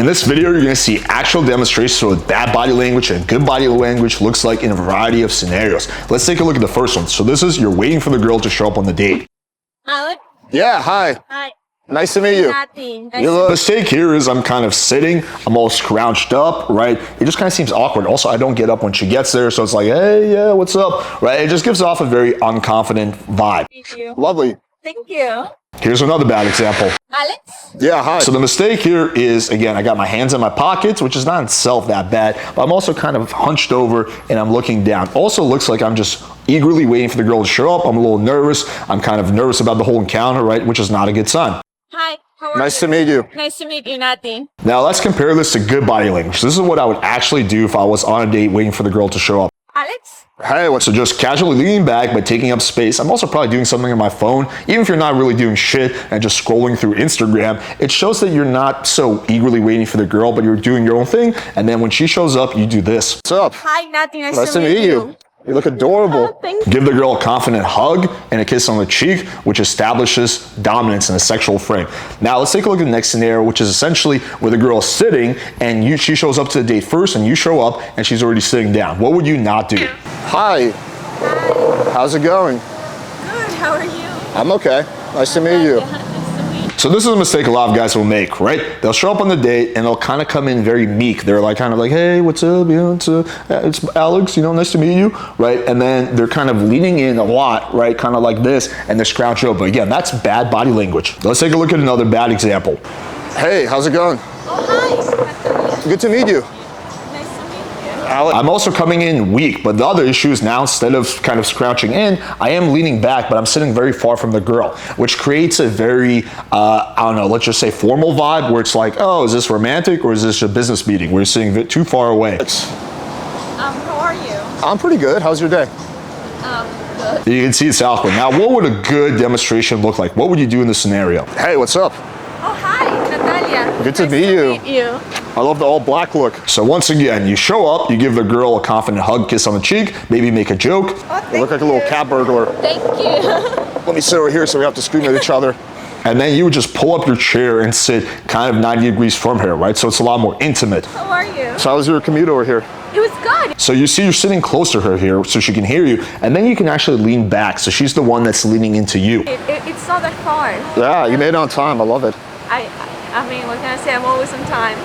In this video, you're gonna see actual demonstrations of what bad body language and good body language looks like in a variety of scenarios. Let's take a look at the first one. So this is, you're waiting for the girl to show up on the date. Alex? Yeah, hi. Hi. Nice to meet you. Nothing. The mistake here is I'm kind of sitting, I'm all scrouched up, right? It just kind of seems awkward. Also, I don't get up when she gets there, so it's like, hey, yeah, what's up, right? It just gives off a very unconfident vibe. Thank you. Lovely. Thank you. Here's another bad example. Alex? Yeah, hi. So the mistake here is, again, I got my hands in my pockets, which is not in itself that bad, but I'm also kind of hunched over and I'm looking down. Also looks like I'm just eagerly waiting for the girl to show up. I'm a little nervous. I'm kind of nervous about the whole encounter, right? Which is not a good sign. Hi. How are Nice you? to meet you. Nice to meet you, Nothing. Now let's compare this to good body language. This is what I would actually do if I was on a date waiting for the girl to show up. Alex? Hey, so just casually leaning back but taking up space. I'm also probably doing something on my phone. Even if you're not really doing shit and just scrolling through Instagram, it shows that you're not so eagerly waiting for the girl, but you're doing your own thing. And then when she shows up, you do this. What's up? Hi, Nothing. Nice to meet you. You look adorable. Oh, thank you. Give the girl a confident hug and a kiss on the cheek, which establishes dominance in a sexual frame. Now let's take a look at the next scenario, which is essentially where the girl is sitting and she shows up to the date first and you show up and she's already sitting down. What would you not do? Hi. How's it going? Good. How are you? I'm okay. Nice to meet you. Yeah, nice to meet you. So this is a mistake a lot of guys will make, right? They'll show up on the date and they'll kind of come in very meek. They're like kind of like, hey, what's up? You know, it's Alex, you know, nice to meet you, right? And then they're kind of leaning in a lot, right? Kind of like this, and they're scrouching up. But again, that's bad body language. Let's take a look at another bad example. Hey, how's it going? Oh, hi. Good to meet you. Nice to meet you. Alex. I'm also coming in weak, but the other issue is now instead of kind of scrouching in, I am leaning back, but I'm sitting very far from the girl, which creates a very, I don't know, let's just say formal vibe where it's like, oh, is this romantic or is this a business meeting? We're sitting too far away. How are you? I'm pretty good. How's your day? Good. You can see it's awkward. Now, what would a good demonstration look like? What would you do in this scenario? Hey, what's up? Oh, hi, Natalia. Good to Nice meet you. Meet you. I love the all black look. So once again, you show up, you give the girl a confident hug, kiss on the cheek, maybe make a joke. Oh, You look like a little cat burglar. Thank you. Let me sit over here so we have to scream at each other. And then you would just pull up your chair and sit kind of 90 degrees from her, right? So it's a lot more intimate. How are you? So how was your commute over here? It was good. So you see you're sitting close to her here so she can hear you, and then you can actually lean back. So she's the one that's leaning into you. It's not that far. Yeah, you made it on time. I love it. I mean, what can I say? I'm always on time.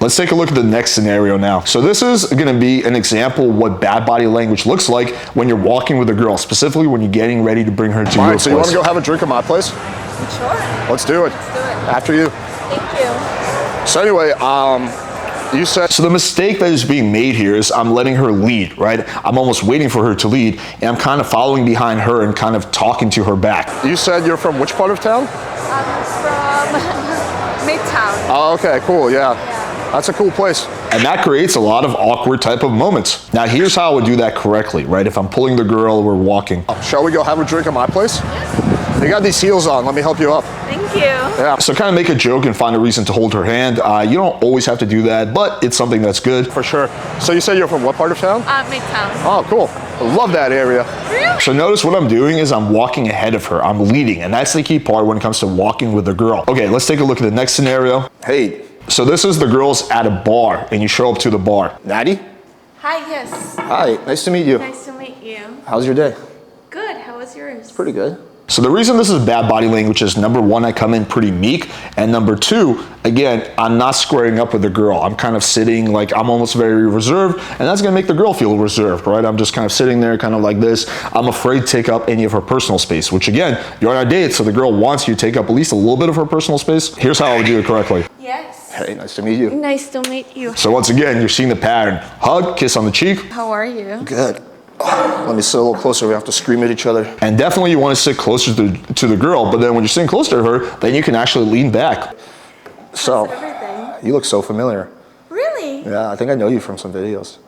Let's take a look at the next scenario now. So this is gonna be an example of what bad body language looks like when you're walking with a girl, specifically when you're getting ready to bring her to All your right, so you want place. to go have a drink at my place? Sure. Let's do it. Let's do it. After you. Thank you. So anyway, you said. So the mistake that is being made here is I'm letting her lead, right? I'm almost waiting for her to lead, and I'm kind of following behind her and kind of talking to her back. You said you're from which part of town? I'm from Midtown. Oh, okay, cool. Yeah. That's a cool place. And that creates a lot of awkward type of moments. Now here's how I would do that correctly, right? If I'm pulling the girl, we're walking. Shall we go have a drink at my place? They got these heels on. Let me help you up. Thank you. Yeah. So kind of make a joke and find a reason to hold her hand. You don't always have to do that, but it's something that's good. For sure. So you said you're from what part of town? Midtown. Oh, cool. I love that area. Really? So notice what I'm doing is I'm walking ahead of her. I'm leading, and that's the key part when it comes to walking with a girl. Okay, let's take a look at the next scenario. Hey, So this is the girls at a bar, and you show up to the bar. Natty? Hi, yes. Hi, nice to meet you. Nice to meet you. How's your day? Good. How was yours? Pretty good. So the reason this is bad body language is number one, I come in pretty meek, and number two, again, I'm not squaring up with the girl. I'm kind of sitting like I'm almost very reserved, and that's gonna make the girl feel reserved, right? I'm just kind of sitting there kind of like this. I'm afraid to take up any of her personal space, which again, you're on a date, so the girl wants you to take up at least a little bit of her personal space. Here's how I would do it correctly. Yes. Hey, nice to meet you. Nice to meet you. So once again, you're seeing the pattern. Hug, kiss on the cheek, How are you? Good. Let me sit a little closer. We have to scream at each other. and definitely you wanna sit closer to the girl, but then when you're sitting close to her, then you can actually lean back. So, Everything. you look so familiar. Really? Yeah, I think I know you from some videos.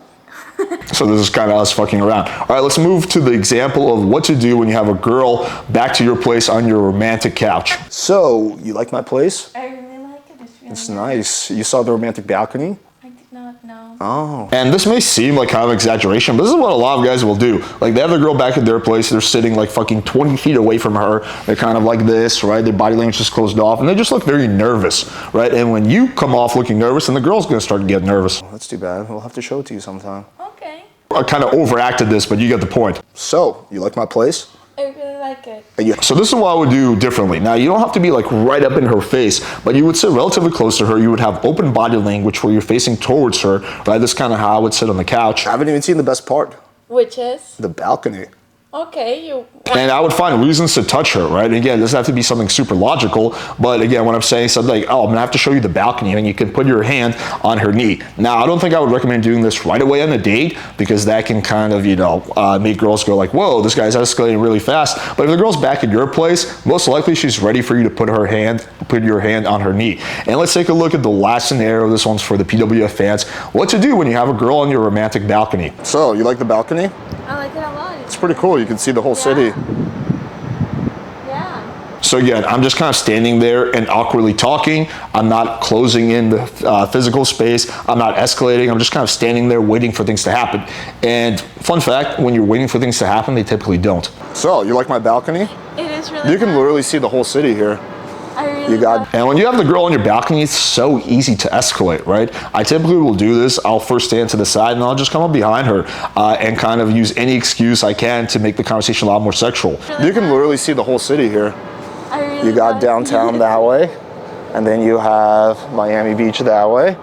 So this is kind of us fucking around. All right, let's move to the example of what to do when you have a girl back to your place on your romantic couch. So, you like my place? I really like it. It's really It's nice. You saw the romantic balcony? I did not know. Oh. And this may seem like kind of exaggeration, but this is what a lot of guys will do. Like they have the girl back at their place, they're sitting like fucking 20 feet away from her. They're kind of like this, right? Their body language is closed off and they just look very nervous, right? And when you come off looking nervous, then the girl's gonna start to get nervous. That's too bad. We'll have to show it to you sometime. Okay. I kind of overacted this, but you get the point. So, you like my place? I really like it. So this is what I would do differently. Now, you don't have to be like right up in her face, but you would sit relatively close to her. You would have open body language where you're facing towards her, right? This is kind of how I would sit on the couch. I haven't even seen the best part. Which is? The balcony. Okay, you. And I would find reasons to touch her, right? And again, it doesn't have to be something super logical, but again, when I'm saying something like, oh, I'm gonna have to show you the balcony, and you can put your hand on her knee. Now, I don't think I would recommend doing this right away on the date, because that can kind of, make girls go like, whoa, this guy's escalating really fast. But if the girl's back at your place, most likely she's ready for you to put your hand on her knee. And let's take a look at the last scenario. This one's for the PWF fans. What to do when you have a girl on your romantic balcony. So, you like the balcony? I like it a lot. It's pretty cool. You can see the whole city. Yeah. So again, I'm just kind of standing there and awkwardly talking. I'm not closing in the physical space. I'm not escalating. I'm just kind of standing there waiting for things to happen. And fun fact, when you're waiting for things to happen, they typically don't. So, you like my balcony? It is really You can nice. literally see the whole city here. I really You got- love And when you have the girl on your balcony, it's so easy to escalate, right? I typically will do this. I'll first stand to the side and I'll just come up behind her and kind of use any excuse I can to make the conversation a lot more sexual. You can literally see the whole city here. I really You got love downtown that way, and then you have Miami Beach that way,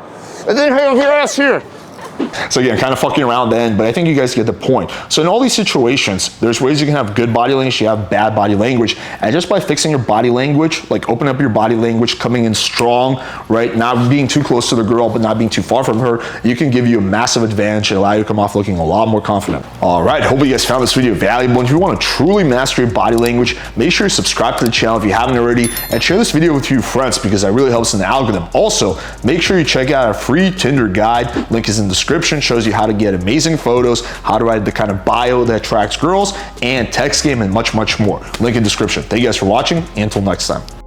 and then have your ass here. So again, kind of fucking around then, but I think you guys get the point. So in all these situations, there's ways you can have good body language, you have bad body language, and just by fixing your body language, like open up your body language, coming in strong, right? Not being too close to the girl, but not being too far from her, you can give you a massive advantage and allow you to come off looking a lot more confident. All right, hope you guys found this video valuable. And if you want to truly master your body language, make sure you subscribe to the channel if you haven't already, and share this video with your friends because that really helps in the algorithm. Also, make sure you check out our free Tinder guide. Link is in the description, shows you how to get amazing photos, how to write the kind of bio that attracts girls, and text game and much, much more. Link in the description. Thank you guys for watching, and until next time.